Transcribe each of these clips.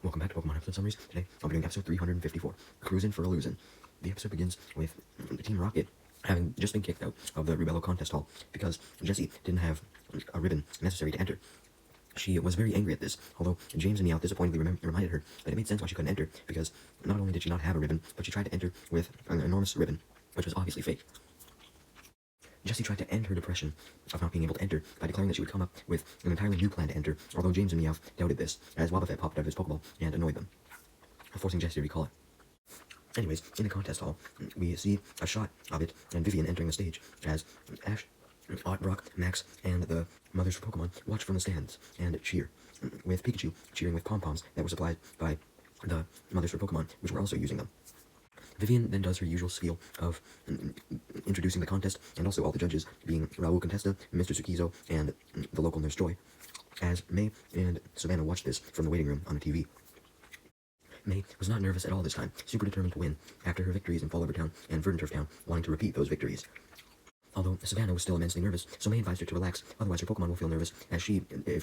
Welcome back to Pokemon episode summaries. Today, I'll be doing episode 354, Cruisin' for a Losin'. The episode begins with Team Rocket having just been kicked out of the Rubello contest hall because Jessie didn't have a ribbon necessary to enter. She was very angry at this, although James and Meowth disappointingly reminded her that it made sense why she couldn't enter, because not only did she not have a ribbon, but she tried to enter with an enormous ribbon, which was obviously fake. Jessie tried to end her depression of not being able to enter by declaring that she would come up with an entirely new plan to enter, although James and Meowth doubted this, as Wobbuffet popped out of his Pokeball and annoyed them, forcing Jessie to recall it. Anyways, in the contest hall, we see a shot of it and Vivian entering the stage, as Ash, Ott, Brock, Max, and the mothers for Pokemon watch from the stands and cheer, with Pikachu cheering with pom-poms that were supplied by the mothers for Pokemon, which were also using them. Vivian then does her usual spiel of introducing the contest, and also all the judges being Raul Contesta, Mr. Tsukizo, and the local Nurse Joy, as May and Savannah watched this from the waiting room on the TV. May was not nervous at all this time, super determined to win, after her victories in Fall Over Town and Verdanturf Town, wanting to repeat those victories. Although Savannah was still immensely nervous, so May advised her to relax, otherwise her Pokemon will feel nervous, if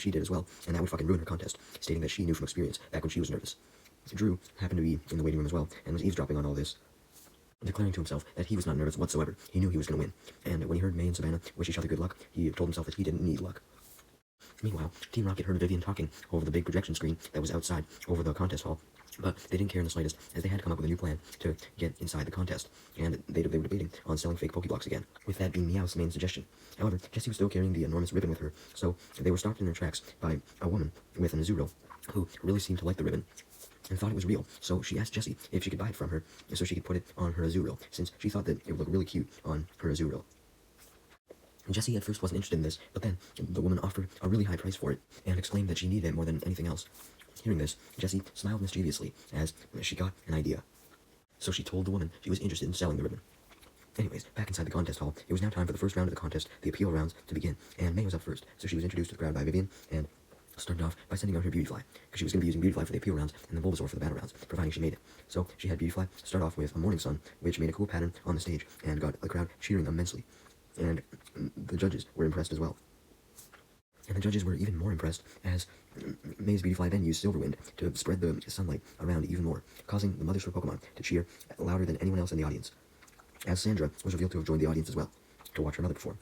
she did as well, and that would fucking ruin her contest, stating that she knew from experience back when she was nervous. Drew happened to be in the waiting room as well, and was eavesdropping on all this, declaring to himself that he was not nervous whatsoever. He knew he was going to win, and when he heard May and Savannah wish each other good luck, he told himself that he didn't need luck. Meanwhile, Team Rocket heard Vivian talking over the big projection screen that was outside over the contest hall, but they didn't care in the slightest, as they had come up with a new plan to get inside the contest, and they were debating on selling fake Pokeblocks again, with that being Meowth's main suggestion. However, Jessie was still carrying the enormous ribbon with her, so they were stopped in their tracks by a woman with an Azuro, who really seemed to like the ribbon, and thought it was real, so she asked Jessie if she could buy it from her, so she could put it on her Azuro, since she thought that it would look really cute on her Azuro. Jessie at first wasn't interested in this, but then the woman offered a really high price for it, and exclaimed that she needed it more than anything else. Hearing this, Jessie smiled mischievously, as she got an idea. So she told the woman she was interested in selling the ribbon. Anyways, back inside the contest hall, it was now time for the first round of the contest, the appeal rounds, to begin, and May was up first, so she was introduced to the crowd by Vivian, and started off by sending out her Beautyfly, because she was going to be using Beautyfly for the appeal rounds, and the Bulbasaur for the battle rounds, providing she made it. So she had Beautyfly start off with a Morning Sun, which made a cool pattern on the stage, and got the crowd cheering immensely. And the judges were impressed as well. And the judges were even more impressed, as May's Beautyfly then used Silverwind to spread the sunlight around even more, causing the mothers for Pokemon to cheer louder than anyone else in the audience, as Sandra was revealed to have joined the audience as well, to watch her mother perform.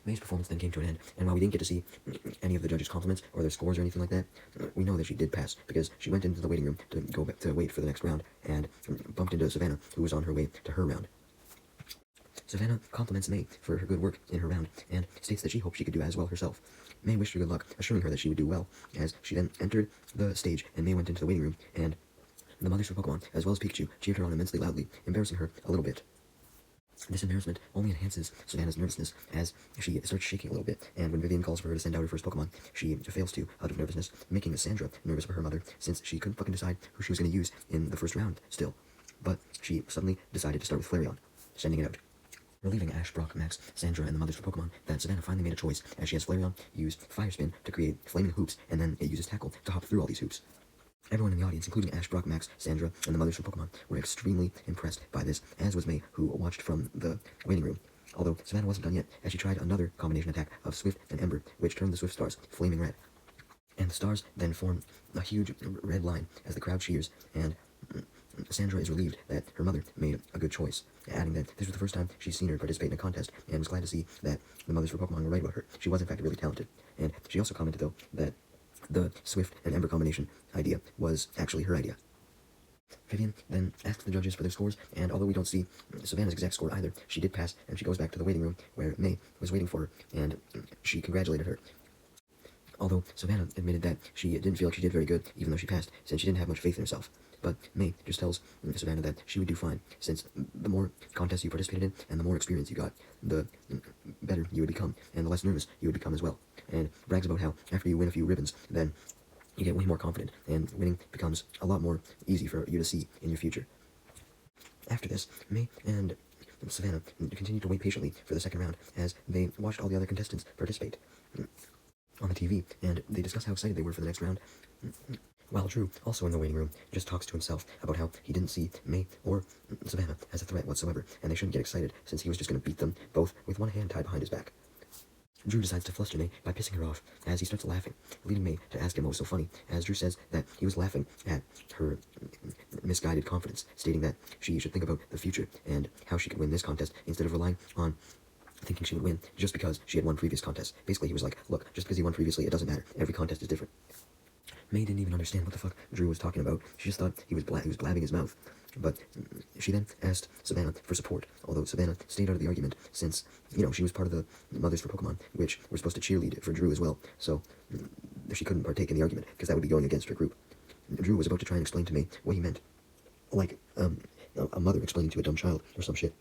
May's performance then came to an end, and while we didn't get to see any of the judges' compliments or their scores or anything like that, we know that she did pass, because she went into the waiting room to go back to wait for the next round, and bumped into Savannah, who was on her way to her round. Savannah compliments May for her good work in her round, and states that she hoped she could do as well herself. May wished her good luck, assuring her that she would do well, as she then entered the stage, and May went into the waiting room, and the mothers for Pokemon, as well as Pikachu, cheered her on immensely loudly, embarrassing her a little bit. This embarrassment only enhances Savannah's nervousness, as she starts shaking a little bit, and when Vivian calls for her to send out her first Pokemon, she fails to, out of nervousness, making Sandra nervous for her mother, since she couldn't fucking decide who she was going to use in the first round still. But she suddenly decided to start with Flareon, sending it out. Relieving Ash, Brock, Max, Sandra, and the mothers for Pokemon, that Savannah finally made a choice, as she has Flareon use Fire Spin to create flaming hoops, and then it uses Tackle to hop through all these hoops. Everyone in the audience, including Ash, Brock, Max, Sandra, and the mothers for Pokemon, were extremely impressed by this, as was May, who watched from the waiting room. Although Savannah wasn't done yet, as she tried another combination attack of Swift and Ember, which turned the Swift stars flaming red. And the stars then form a huge red line as the crowd cheers, and Sandra is relieved that her mother made a good choice, adding that this was the first time she's seen her participate in a contest, and was glad to see that the mothers for Pokemon were right about her. She was in fact really talented, and she also commented though that the Swift and Ember combination idea was actually her idea. Vivian then asked the judges for their scores, and although we don't see Savannah's exact score either, she did pass, and she goes back to the waiting room where May was waiting for her, and she congratulated her. Although Savannah admitted that she didn't feel like she did very good, even though she passed, since she didn't have much faith in herself. But May just tells Savannah that she would do fine, since the more contests you participated in, and the more experience you got, the better you would become, and the less nervous you would become as well. And brags about how after you win a few ribbons, then you get way more confident, and winning becomes a lot more easy for you to see in your future. After this, May and Savannah continued to wait patiently for the second round, as they watched all the other contestants participate on the TV, and they discussed how excited they were for the next round. While Drew, also in the waiting room, just talks to himself about how he didn't see May or Savannah as a threat whatsoever, and they shouldn't get excited, since he was just going to beat them both with one hand tied behind his back. Drew decides to fluster May by pissing her off as he starts laughing, leading May to ask him what was so funny, as Drew says that he was laughing at her misguided confidence, stating that she should think about the future and how she could win this contest instead of relying on thinking she would win just because she had won previous contests. Basically, he was like, look, just because you won previously, it doesn't matter. Every contest is different. May didn't even understand what the fuck Drew was talking about. She just thought he was blabbing his mouth. But she then asked Savannah for support, although Savannah stayed out of the argument since, she was part of the Mothers for Pokemon, which were supposed to cheerlead for Drew as well, so she couldn't partake in the argument, because that would be going against her group. Drew was about to try and explain to May what he meant, like a mother explaining to a dumb child or some shit.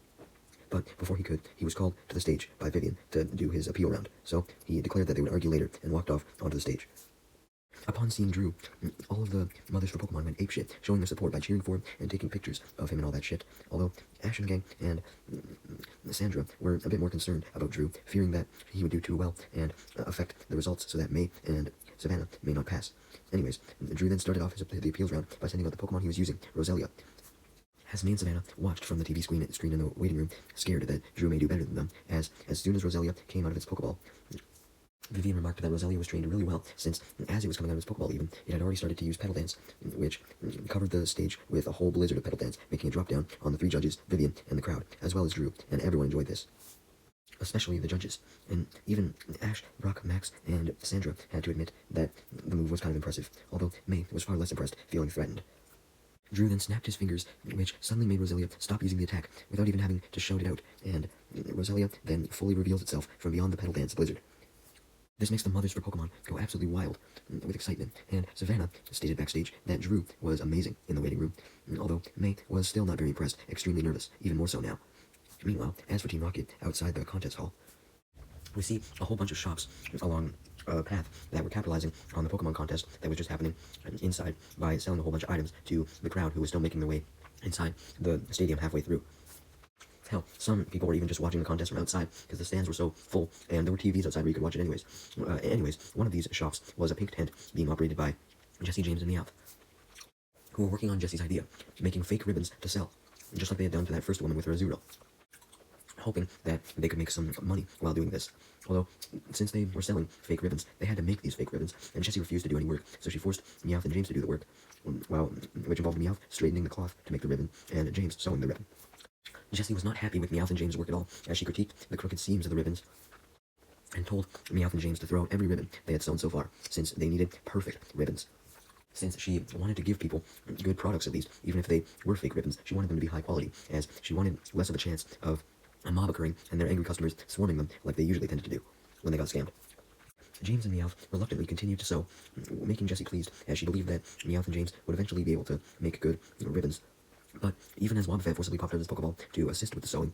But before he could, he was called to the stage by Vivian to do his appeal round, so he declared that they would argue later and walked off onto the stage. Upon seeing Drew, all of the Mothers for Pokemon went apeshit, showing their support by cheering for him and taking pictures of him and all that shit, although Ash and Gang and Sandra were a bit more concerned about Drew, fearing that he would do too well and affect the results so that May and Savannah may not pass. Anyways, Drew then started off the appeals round by sending out the Pokemon he was using, Roselia. As May and Savannah watched from the TV screen in the waiting room, scared that Drew may do better than them, as soon as Roselia came out of its Pokeball, Vivian remarked that Roselia was trained really well, since as it was coming out of its Pokeball even, it had already started to use Petal Dance, which covered the stage with a whole blizzard of Petal Dance, making a drop down on the three judges, Vivian, and the crowd, as well as Drew, and everyone enjoyed this. Especially the judges, and even Ash, Brock, Max, and Sandra had to admit that the move was kind of impressive, although May was far less impressed, feeling threatened. Drew then snapped his fingers, which suddenly made Roselia stop using the attack, without even having to shout it out, and Roselia then fully reveals itself from beyond the Petal Dance blizzard. This makes the Mothers for Pokemon go absolutely wild with excitement, and Savannah stated backstage that Drew was amazing in the waiting room, although May was still not very impressed, extremely nervous, even more so now. Meanwhile, as for Team Rocket, outside the contest hall, we see a whole bunch of shops along a path that were capitalizing on the Pokemon contest that was just happening inside by selling a whole bunch of items to the crowd who was still making their way inside the stadium halfway through. Hell, some people were even just watching the contest from outside because the stands were so full, and there were TVs outside where you could watch it anyways. One of these shops was a pink tent being operated by Jesse, James, and Meowth, who were working on Jesse's idea, making fake ribbons to sell, just like they had done to that first woman with her Azurill, hoping that they could make some money while doing this. Although, since they were selling fake ribbons, they had to make these fake ribbons, and Jessie refused to do any work, so she forced Meowth and James to do the work, which involved Meowth straightening the cloth to make the ribbon, and James sewing the ribbon. Jessie was not happy with Meowth and James' work at all, as she critiqued the crooked seams of the ribbons, and told Meowth and James to throw out every ribbon they had sewn so far, since they needed perfect ribbons. Since she wanted to give people good products at least, even if they were fake ribbons, she wanted them to be high quality, as she wanted less of a chance of a mob occurring and their angry customers swarming them like they usually tended to do when they got scammed. James and Meowth reluctantly continued to sew, making Jessie pleased, as she believed that Meowth and James would eventually be able to make good ribbons. But even as Wobbuffet forcibly popped out of his Pokeball to assist with the sewing,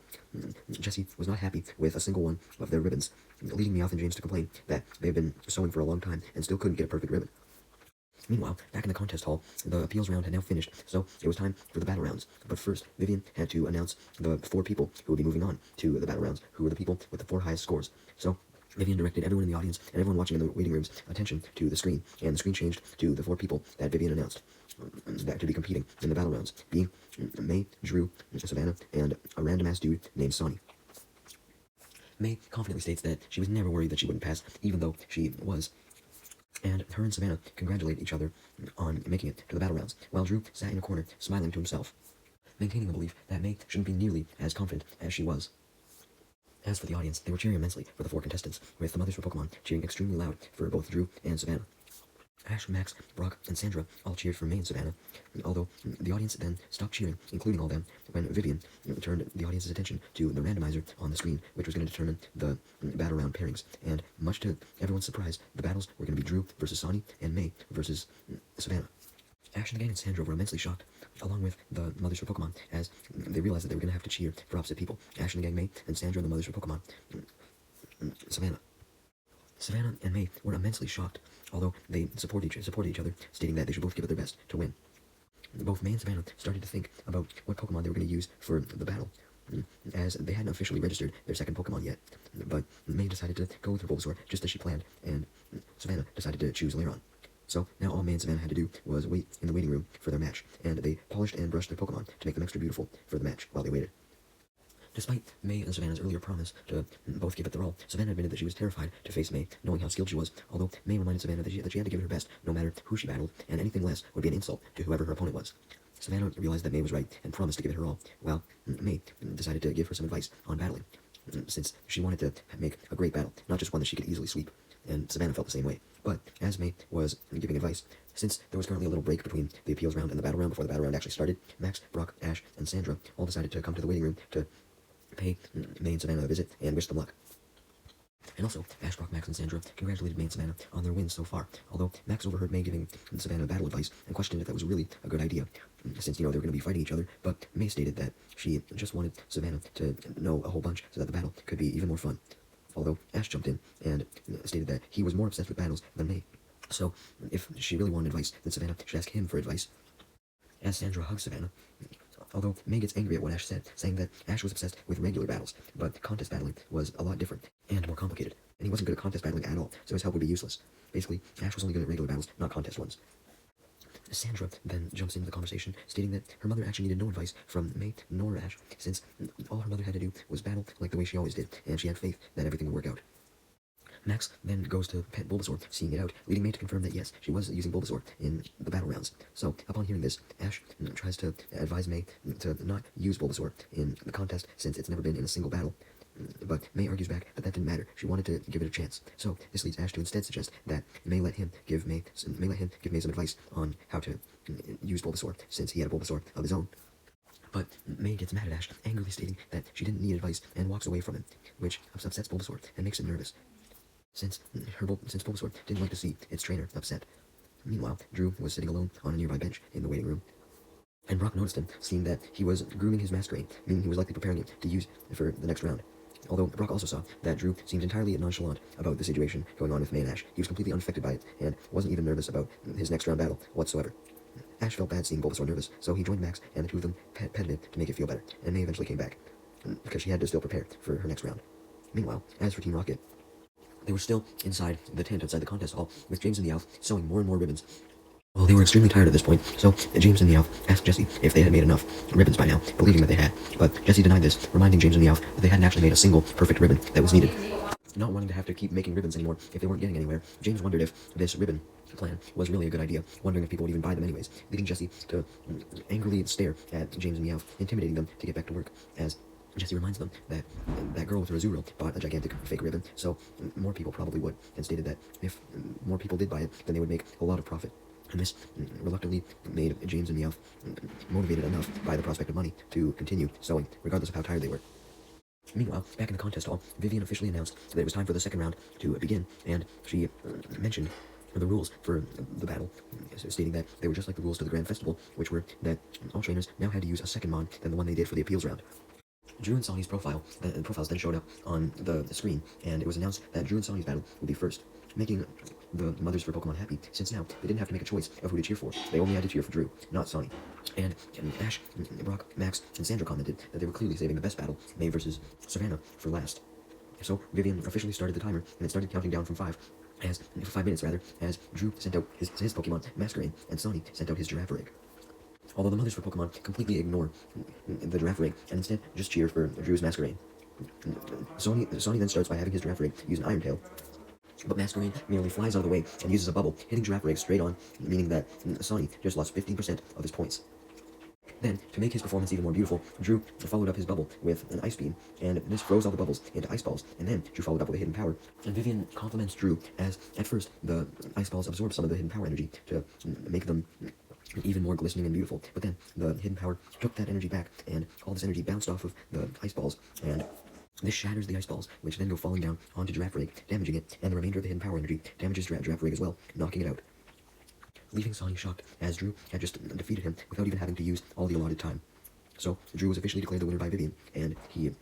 Jessie was not happy with a single one of their ribbons, leading Meowth and James to complain that they had been sewing for a long time and still couldn't get a perfect ribbon. Meanwhile, back in the contest hall, the appeals round had now finished, so it was time for the battle rounds. But first, Vivian had to announce the 4 people who would be moving on to the battle rounds, who were the people with the 4 highest scores. So Vivian directed everyone in the audience and everyone watching in the waiting rooms attention to the screen, and the screen changed to the 4 people that Vivian announced that to be competing in the battle rounds, being May, Drew, Savannah, and a random-ass dude named Sonny. May confidently states that she was never worried that she wouldn't pass, even though she was, and her and Savannah congratulate each other on making it to the battle rounds, while Drew sat in a corner, smiling to himself, maintaining the belief that May shouldn't be nearly as confident as she was. As for the audience, they were cheering immensely for the 4 contestants, with the Mothers for Pokemon cheering extremely loud for both Drew and Savannah. Ash, Max, Brock, and Sandra all cheered for May and Savannah, although the audience then stopped cheering, including all them, when Vivian turned the audience's attention to the randomizer on the screen, which was going to determine the battle round pairings, and much to everyone's surprise, the battles were going to be Drew versus Sonny and May versus Savannah. Ash and the gang and Sandra were immensely shocked, along with the Mothers for Pokemon, as they realized that they were going to have to cheer for opposite people. Ash and the gang May, and Sandra and the Mothers for Pokemon Savannah. Savannah and May were immensely shocked, although they supported each other, stating that they should both give it their best to win. Both May and Savannah started to think about what Pokemon they were going to use for the battle, as they hadn't officially registered their second Pokemon yet. But May decided to go with her Bulbasaur just as she planned, and Savannah decided to choose Lairon. So now all May and Savannah had to do was wait in the waiting room for their match, and they polished and brushed their Pokemon to make them extra beautiful for the match while they waited. Despite May and Savannah's earlier promise to both give it their all, Savannah admitted that she was terrified to face May, knowing how skilled she was, although May reminded Savannah that she had to give it her best, no matter who she battled, and anything less would be an insult to whoever her opponent was. Savannah realized that May was right and promised to give it her all, while May decided to give her some advice on battling, since she wanted to make a great battle, not just one that she could easily sweep, and Savannah felt the same way. But as May was giving advice, since there was currently a little break between the appeals round and the battle round before the battle round actually started, Max, Brock, Ash, and Sandra all decided to come to the waiting room to pay May and Savannah a visit and wish them luck. And also, Ash, Brock, Max, and Sandra congratulated May and Savannah on their wins so far, although Max overheard May giving Savannah battle advice and questioned if that was really a good idea, since, they were going to be fighting each other, but May stated that she just wanted Savannah to know a whole bunch so that the battle could be even more fun. Although Ash jumped in and stated that he was more obsessed with battles than May, so if she really wanted advice, then Savannah should ask him for advice. As Sandra hugs Savannah, although May gets angry at what Ash said, saying that Ash was obsessed with regular battles, but contest battling was a lot different and more complicated, and he wasn't good at contest battling at all, so his help would be useless. Basically, Ash was only good at regular battles, not contest ones. Sandra then jumps into the conversation, stating that her mother actually needed no advice from May nor Ash, since all her mother had to do was battle like the way she always did, and she had faith that everything would work out. Max then goes to pet Bulbasaur, seeing it out, leading May to confirm that yes, she was using Bulbasaur in the battle rounds. So, upon hearing this, Ash tries to advise May to not use Bulbasaur in the contest, since it's never been in a single battle. But May argues back that didn't matter. She wanted to give it a chance. So this leads Ash to instead suggest that May let him give May some advice on how to use Bulbasaur, since he had a Bulbasaur of his own. But May gets mad at Ash, angrily stating that she didn't need advice and walks away from him, which upsets Bulbasaur and makes him nervous, since Bulbasaur didn't like to see its trainer upset. Meanwhile, Drew was sitting alone on a nearby bench in the waiting room, and Brock noticed him, seeing that he was grooming his Masquerain, meaning he was likely preparing it to use for the next round. Although Brock also saw that Drew seemed entirely nonchalant about the situation going on with May and Ash. He was completely unaffected by it, and wasn't even nervous about his next round battle whatsoever. Ash felt bad seeing Bulbasaur nervous, so he joined Max, and the two of them petted it to make it feel better, and May eventually came back, because she had to still prepare for her next round. Meanwhile, as for Team Rocket, they were still inside the tent outside the contest hall, with James and the Elf sewing more and more ribbons. Well, they were extremely tired at this point, so James and the Elf asked Jessie if they had made enough ribbons by now, believing that they had, but Jessie denied this, reminding James and the Elf that they hadn't actually made a single perfect ribbon that was needed. Not wanting to have to keep making ribbons anymore if they weren't getting anywhere, James wondered if this ribbon plan was really a good idea, wondering if people would even buy them anyways, leading Jessie to angrily stare at James and the Elf, intimidating them to get back to work, as Jessie reminds them that that girl with her Azurill bought a gigantic fake ribbon, so more people probably would, and stated that if more people did buy it, then they would make a lot of profit. And this reluctantly made James and the Elf motivated enough by the prospect of money to continue sewing, regardless of how tired they were. Meanwhile, back in the contest hall, Vivian officially announced that it was time for the second round to begin, and she mentioned the rules for the battle, stating that they were just like the rules to the Grand Festival, which were that all trainers now had to use a second mon than the one they did for the appeals round. Drew and Sonny's profiles then showed up on the screen, and it was announced that Drew and Sonny's battle would be first, making the mothers for Pokemon happy, since now they didn't have to make a choice of who to cheer for. They only had to cheer for Drew, not Sonny. And Ash, Brock, Max, and Sandra commented that they were clearly saving the best battle, May versus Savannah, for last. So Vivian officially started the timer, and it started counting down from 5 minutes, as Drew sent out his Pokemon Masquerain, and Sonny sent out his Girafarig. Although the mothers for Pokemon completely ignore the Girafarig, and instead just cheer for Drew's Masquerain. Sonny then starts by having his Girafarig use an Iron Tail, but Masquerain merely flies out of the way and uses a bubble, hitting Girafarig straight on, meaning that Sonny just lost 15% of his points. Then, to make his performance even more beautiful, Drew followed up his bubble with an Ice Beam, and this froze all the bubbles into Ice Balls, and then Drew followed up with a Hidden Power. And Vivian compliments Drew, as at first the Ice Balls absorbed some of the Hidden Power energy to make them even more glistening and beautiful, but then the Hidden Power took that energy back, and all this energy bounced off of the Ice Balls, and this shatters the Ice Balls, which then go falling down onto Girafarig, damaging it, and the remainder of the Hidden Power energy damages Girafarig as well, knocking it out, leaving Sonny shocked, as Drew had just defeated him without even having to use all the allotted time. So, Drew was officially declared the winner by Vivian, and he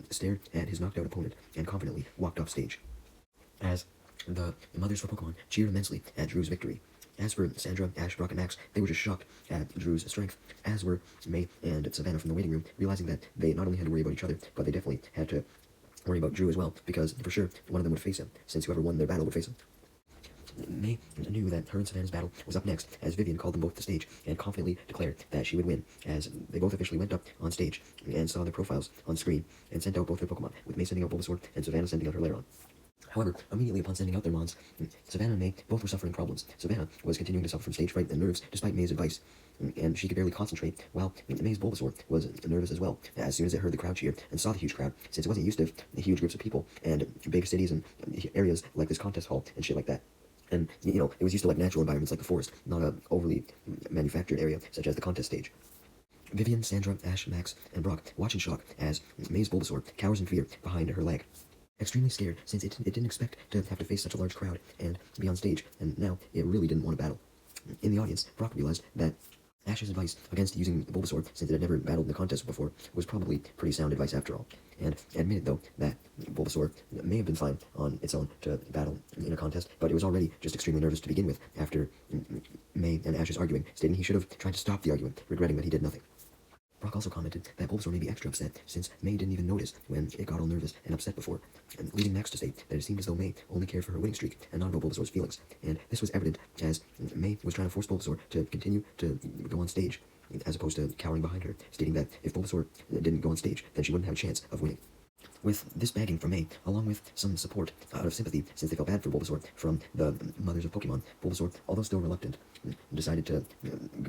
stared at his knocked out opponent and confidently walked off stage, as the mothers for Pokemon cheered immensely at Drew's victory. As for Sandra, Ash, Brock, and Max, they were just shocked at Drew's strength, as were May and Savannah from the waiting room, realizing that they not only had to worry about each other, but they definitely had to worry about Drew as well, because for sure one of them would face him, since whoever won their battle would face him. May knew that her and Savannah's battle was up next, as Vivian called them both to stage and confidently declared that she would win, as they both officially went up on stage and saw their profiles on screen and sent out both their Pokemon, with May sending out Bulbasaur and Savannah sending out her Lairon. However, immediately upon sending out their Mons, Savannah and May both were suffering problems. Savannah was continuing to suffer from stage fright and nerves despite May's advice, and she could barely concentrate, while May's Bulbasaur was nervous as well, as soon as it heard the crowd cheer and saw the huge crowd, since it wasn't used to huge groups of people and big cities and areas like this contest hall and shit like that. And, you know, it was used to like natural environments like the forest, not a overly manufactured area such as the contest stage. Vivian, Sandra, Ash, Max, and Brock watch in shock as May's Bulbasaur cowers in fear behind her leg. Extremely scared, since it didn't expect to have to face such a large crowd and be on stage, and now it really didn't want to battle. In the audience, Brock realized that Ash's advice against using Bulbasaur, since it had never battled in the contest before, was probably pretty sound advice after all, and admitted, though, that Bulbasaur may have been fine on its own to battle in a contest, but it was already just extremely nervous to begin with after May and Ash's arguing, stating he should have tried to stop the argument, regretting that he did nothing. Brock also commented that Bulbasaur may be extra upset, since May didn't even notice when it got all nervous and upset before, and leading Max to state that it seemed as though May only cared for her winning streak and not about Bulbasaur's feelings, and this was evident as May was trying to force Bulbasaur to continue to go on stage, as opposed to cowering behind her, stating that if Bulbasaur didn't go on stage, then she wouldn't have a chance of winning. With this begging from May, along with some support out of sympathy, since they felt bad for Bulbasaur from the mothers of Pokemon, Bulbasaur, although still reluctant, decided to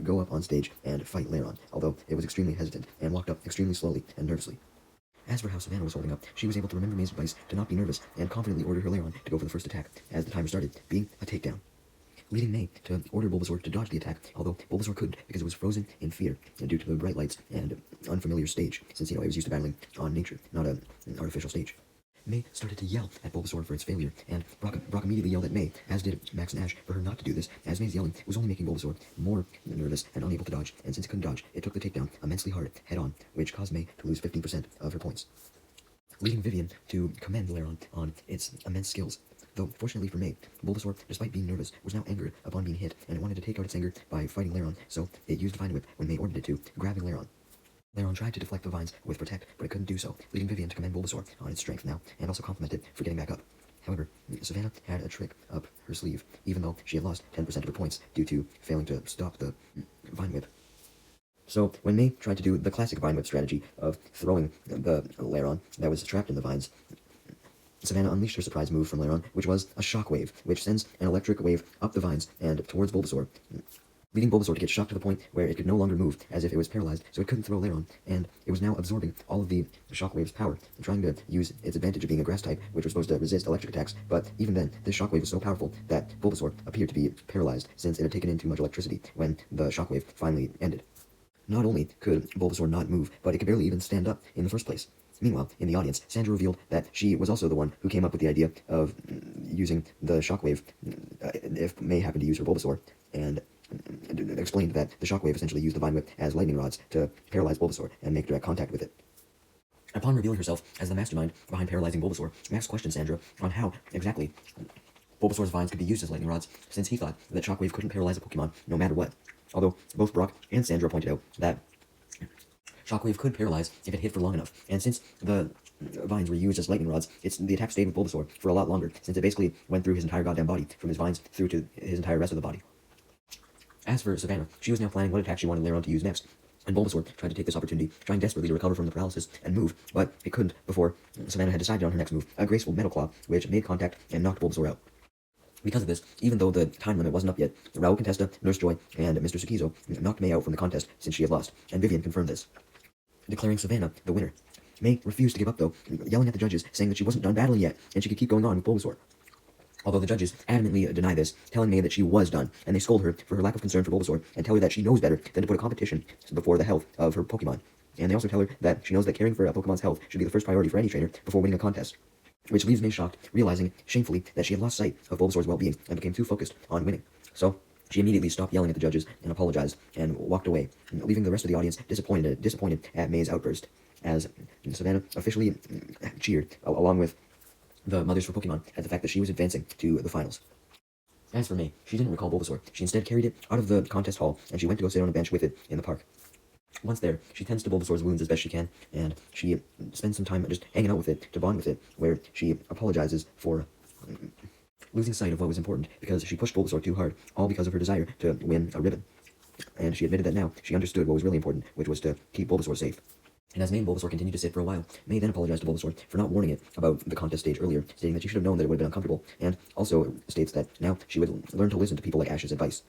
go up on stage and fight Lairon, although it was extremely hesitant and walked up extremely slowly and nervously. As for how Savannah was holding up, she was able to remember May's advice to not be nervous and confidently ordered her Lairon to go for the first attack, as the timer started, being a takedown, leading May to order Bulbasaur to dodge the attack, although Bulbasaur couldn't because it was frozen in fear due to the bright lights and unfamiliar stage, since, you know, it was used to battling on nature, not an artificial stage. May started to yell at Bulbasaur for its failure, and Brock immediately yelled at May, as did Max and Ash, for her not to do this, as May's yelling was only making Bulbasaur more nervous and unable to dodge, and since it couldn't dodge, it took the takedown immensely hard, head-on, which caused May to lose 15% of her points, leading Vivian to commend Lairon on its immense skills. Though, fortunately for May, Bulbasaur, despite being nervous, was now angered upon being hit, and it wanted to take out its anger by fighting Lairon, so it used Vine Whip when May ordered it to, grabbing Lairon. Lairon tried to deflect the vines with Protect, but it couldn't do so, leading Vivian to commend Bulbasaur on its strength now, and also compliment it for getting back up. However, Savannah had a trick up her sleeve, even though she had lost 10% of her points due to failing to stop the Vine Whip. So, when May tried to do the classic Vine Whip strategy of throwing the Lairon that was trapped in the vines, Savannah unleashed her surprise move from Lairon, which was a shockwave, which sends an electric wave up the vines and towards Bulbasaur, leading Bulbasaur to get shocked to the point where it could no longer move, as if it was paralyzed, so it couldn't throw Lairon, and it was now absorbing all of the shockwave's power, and trying to use its advantage of being a grass type, which was supposed to resist electric attacks, but even then, this shockwave was so powerful that Bulbasaur appeared to be paralyzed, since it had taken in too much electricity when the shockwave finally ended. Not only could Bulbasaur not move, but it could barely even stand up in the first place. Meanwhile, in the audience, Sandra revealed that she was also the one who came up with the idea of using the shockwave if May happened to use her Bulbasaur, and explained that the shockwave essentially used the Vine Whip as lightning rods to paralyze Bulbasaur and make direct contact with it. Upon revealing herself as the mastermind behind paralyzing Bulbasaur, Max questioned Sandra on how exactly Bulbasaur's vines could be used as lightning rods, since he thought that shockwave couldn't paralyze a Pokemon no matter what. Although both Brock and Sandra pointed out that shockwave could paralyze if it hit for long enough, and since the vines were used as lightning rods, the attack stayed with Bulbasaur for a lot longer, since it basically went through his entire goddamn body, from his vines through to his entire rest of the body. As for Savannah, she was now planning what attack she wanted Lairon to use next, and Bulbasaur tried to take this opportunity, trying desperately to recover from the paralysis and move, but it couldn't before Savannah had decided on her next move, a graceful Metal Claw, which made contact and knocked Bulbasaur out. Because of this, even though the time limit wasn't up yet, Raul Contesta, Nurse Joy, and Mr. Sukizo knocked May out from the contest since she had lost, and Vivian confirmed this, declaring Savannah the winner. May refused to give up though, yelling at the judges, saying that she wasn't done battling yet, and she could keep going on with Bulbasaur. Although the judges adamantly deny this, telling May that she was done, and they scold her for her lack of concern for Bulbasaur, and tell her that she knows better than to put a competition before the health of her Pokemon. And they also tell her that she knows that caring for a Pokemon's health should be the first priority for any trainer before winning a contest. Which leaves May shocked, realizing, shamefully, that she had lost sight of Bulbasaur's well-being and became too focused on winning. So, she immediately stopped yelling at the judges and apologized, and walked away, leaving the rest of the audience disappointed at May's outburst, as Savannah officially cheered, along with the mothers for Pokemon, at the fact that she was advancing to the finals. As for May, she didn't recall Bulbasaur. She instead carried it out of the contest hall, and she went to go sit on a bench with it in the park. Once there, she tends to Bulbasaur's wounds as best she can, and she spends some time just hanging out with it to bond with it, where she apologizes for losing sight of what was important because she pushed Bulbasaur too hard, all because of her desire to win a ribbon. And she admitted that now she understood what was really important, which was to keep Bulbasaur safe. And as May and Bulbasaur continued to sit for a while, May then apologized to Bulbasaur for not warning it about the contest stage earlier, stating that she should have known that it would have been uncomfortable, and also states that now she would learn to listen to people like Ash's advice.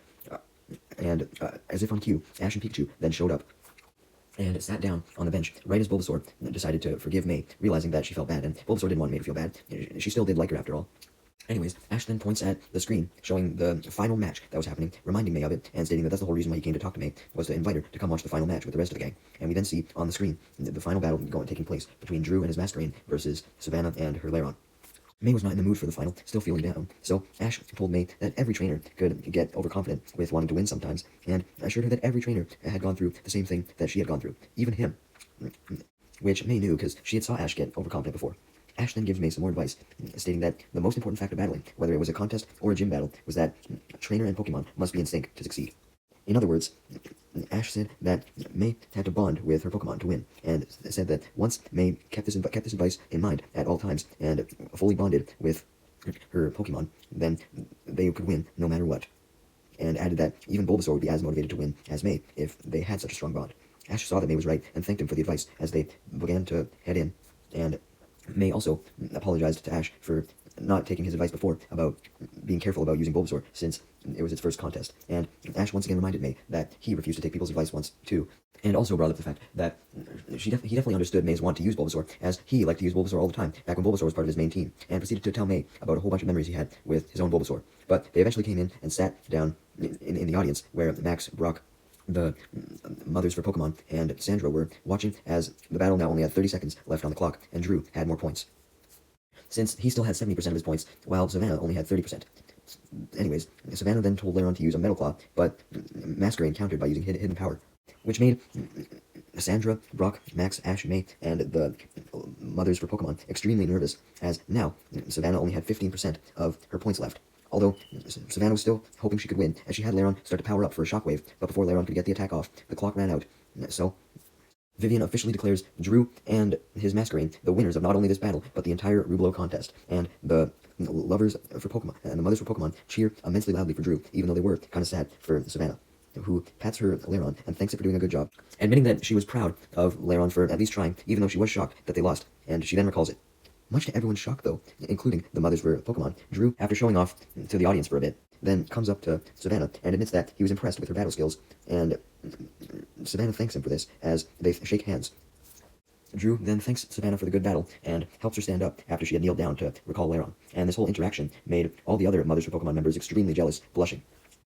As if on cue, Ash and Pikachu then showed up and sat down on the bench right as Bulbasaur decided to forgive May, realizing that she felt bad, and Bulbasaur didn't want May to feel bad. She still did like her after all. Anyways, Ash then points at the screen, showing the final match that was happening, reminding May of it, and stating that that's the whole reason why he came to talk to May, was to invite her to come watch the final match with the rest of the gang. And we then see on the screen the final battle taking place between Drew and his Masquerain versus Savannah and her Lairon. May was not in the mood for the final, still feeling down, so Ash told May that every trainer could get overconfident with wanting to win sometimes, and assured her that every trainer had gone through the same thing that she had gone through, even him, which May knew because she had saw Ash get overconfident before. Ash then gives May some more advice, stating that the most important fact of battling, whether it was a contest or a gym battle, was that trainer and Pokemon must be in sync to succeed. In other words, Ash said that May had to bond with her Pokemon to win, and said that once May kept this advice in mind at all times and fully bonded with her Pokemon, then they could win no matter what. And added that even Bulbasaur would be as motivated to win as May if they had such a strong bond. Ash saw that May was right and thanked him for the advice as they began to head in, and May also apologized to Ash for not taking his advice before about being careful about using Bulbasaur since it was its first contest. And Ash once again reminded May that he refused to take people's advice once too, and also brought up the fact that he definitely understood May's want to use Bulbasaur, as he liked to use Bulbasaur all the time back when Bulbasaur was part of his main team, and proceeded to tell May about a whole bunch of memories he had with his own Bulbasaur. But they eventually came in and sat down in the audience where Max, Brock, the mothers for Pokemon, and Sandra were watching as the battle now only had 30 seconds left on the clock, and Drew had more points, since he still had 70% of his points, while Savannah only had 30%. Anyways, Savannah then told Lairon to use a Metal Claw, but Masquerain countered by using Hidden Power, which made Sandra, Brock, Max, Ash, May, and the mothers for Pokemon extremely nervous, as now Savannah only had 15% of her points left. Although Savannah was still hoping she could win, as she had Lairon start to power up for a Shockwave, but before Lairon could get the attack off, the clock ran out. So Vivian officially declares Drew and his Masquerain the winners of not only this battle, but the entire Rubelo contest, and the lovers for Pokemon and the mothers for Pokemon cheer immensely loudly for Drew, even though they were kind of sad for Savannah, who pats her Lairon and thanks it for doing a good job, admitting that she was proud of Lairon for at least trying, even though she was shocked that they lost, and she then recalls it. Much to everyone's shock, though, including the mothers for Pokemon, Drew, after showing off to the audience for a bit, then comes up to Savannah and admits that he was impressed with her battle skills, and Savannah thanks him for this as they shake hands. Drew then thanks Savannah for the good battle and helps her stand up after she had kneeled down to recall Lairon, and this whole interaction made all the other mothers for Pokemon members extremely jealous, blushing.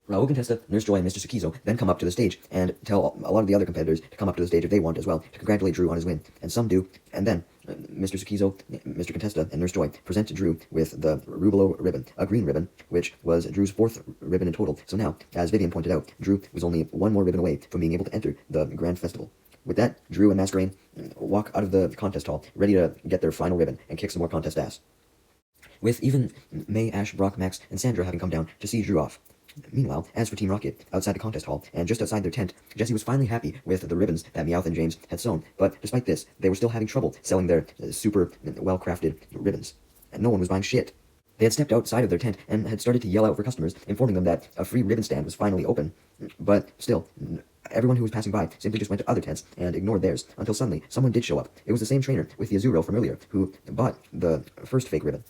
Raul Contesta, Nurse Joy, and Mr. Sukizo then come up to the stage and tell a lot of the other competitors to come up to the stage if they want as well, to congratulate Drew on his win, and some do, and then Mr. Sukizo, Mr. Contesta, and Nurse Joy present to Drew with the Rubelo ribbon, a green ribbon, which was Drew's 4th ribbon in total. So now, as Vivian pointed out, Drew was only one more ribbon away from being able to enter the Grand Festival. With that, Drew and Masquerain walk out of the contest hall, ready to get their final ribbon and kick some more contest ass, with even May, Ash, Brock, Max, and Sandra having come down to see Drew off. Meanwhile, as for Team Rocket, outside the contest hall, and just outside their tent, Jessie was finally happy with the ribbons that Meowth and James had sewn, but despite this, they were still having trouble selling their super well-crafted ribbons, and no one was buying shit. They had stepped outside of their tent and had started to yell out for customers, informing them that a free ribbon stand was finally open, but still, everyone who was passing by simply just went to other tents and ignored theirs, until suddenly, someone did show up. It was the same trainer with the Azurill from earlier, who bought the first fake ribbon.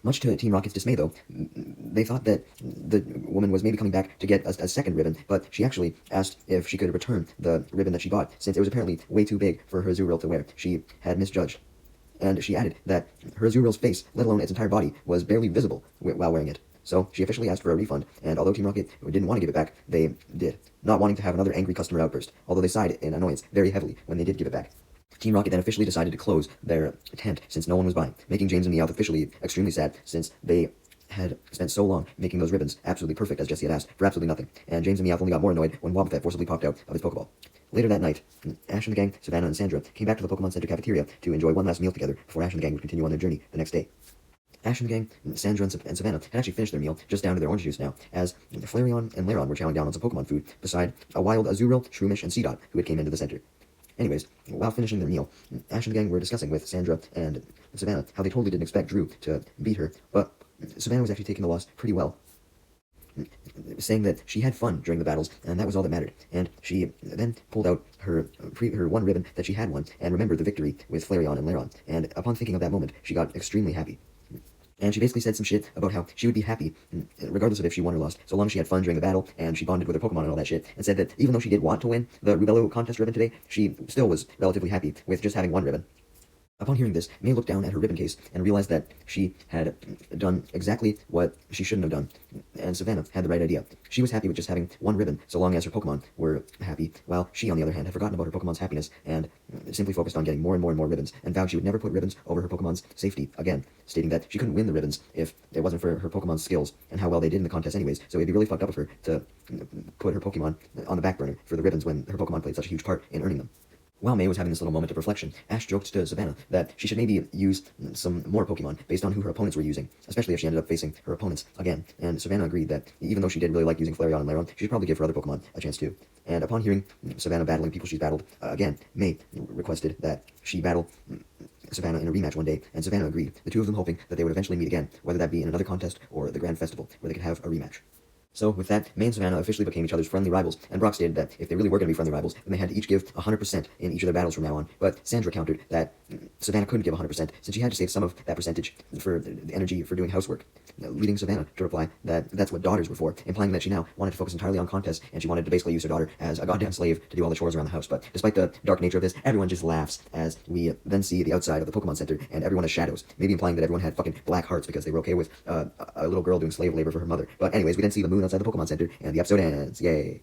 Much to Team Rocket's dismay, though, they thought that the woman was maybe coming back to get a second ribbon, but she actually asked if she could return the ribbon that she bought, since it was apparently way too big for her Azurill to wear. She had misjudged. And she added that her Azurill's face, let alone its entire body, was barely visible while wearing it. So she officially asked for a refund, and although Team Rocket didn't want to give it back, they did, not wanting to have another angry customer outburst, although they sighed in annoyance very heavily when they did give it back. Team Rocket then officially decided to close their tent since no one was buying, making James and Meowth officially extremely sad since they had spent so long making those ribbons absolutely perfect as Jessie had asked, for absolutely nothing, and James and Meowth only got more annoyed when Wobbuffet forcibly popped out of his Pokeball. Later that night, Ash and the gang, Savannah and Sandra, came back to the Pokemon Center cafeteria to enjoy one last meal together before Ash and the gang would continue on their journey the next day. Ash and the gang, Sandra and Savannah had actually finished their meal just down to their orange juice now, as Flareon and Lairon were chowing down on some Pokemon food beside a wild Azurill, Shroomish, and Seedot who had came into the center. Anyways, while finishing their meal, Ash and the gang were discussing with Sandra and Savannah how they totally didn't expect Drew to beat her, but Savannah was actually taking the loss pretty well, saying that she had fun during the battles, and that was all that mattered. And she then pulled out her one ribbon that she had won, and remembered the victory with Flareon and Lairon. And upon thinking of that moment, she got extremely happy. And she basically said some shit about how she would be happy, regardless of if she won or lost, so long as she had fun during the battle, and she bonded with her Pokemon and all that shit, and said that even though she did want to win the Rubello contest ribbon today, she still was relatively happy with just having one ribbon. Upon hearing this, May looked down at her ribbon case and realized that she had done exactly what she shouldn't have done, and Savannah had the right idea. She was happy with just having one ribbon, so long as her Pokemon were happy, while she, on the other hand, had forgotten about her Pokemon's happiness and simply focused on getting more and more and more ribbons, and vowed she would never put ribbons over her Pokemon's safety again, stating that she couldn't win the ribbons if it wasn't for her Pokemon's skills and how well they did in the contest anyways, so it'd be really fucked up of her to put her Pokemon on the back burner for the ribbons when her Pokemon played such a huge part in earning them. While May was having this little moment of reflection, Ash joked to Savannah that she should maybe use some more Pokemon based on who her opponents were using, especially if she ended up facing her opponents again. And Savannah agreed that even though she did really like using Flareon and Lairon, she should probably give her other Pokemon a chance too. And upon hearing Savannah battling people she's battled again, May requested that she battle Savannah in a rematch one day, and Savannah agreed, the two of them hoping that they would eventually meet again, whether that be in another contest or the Grand Festival, where they could have a rematch. So, with that, May and Savannah officially became each other's friendly rivals, and Brock stated that if they really were going to be friendly rivals, then they had to each give 100% in each of their battles from now on. But Sandra countered that Savannah couldn't give 100% since she had to save some of that percentage for the energy for doing housework, leading Savannah to reply that that's what daughters were for, implying that she now wanted to focus entirely on contests, and she wanted to basically use her daughter as a goddamn slave to do all the chores around the house. But despite the dark nature of this, everyone just laughs as we then see the outside of the Pokemon Center, and everyone has shadows, maybe implying that everyone had fucking black hearts because they were okay with a little girl doing slave labor for her mother. But anyways, we then see the moon outside the Pokemon Center, and the episode ends. Yay.